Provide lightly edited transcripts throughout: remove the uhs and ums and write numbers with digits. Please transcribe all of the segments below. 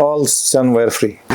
all 7 were free.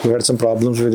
we had some problems with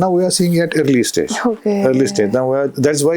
Now we are seeing it early stage. Early stage. Now that's why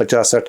50-60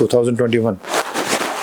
2021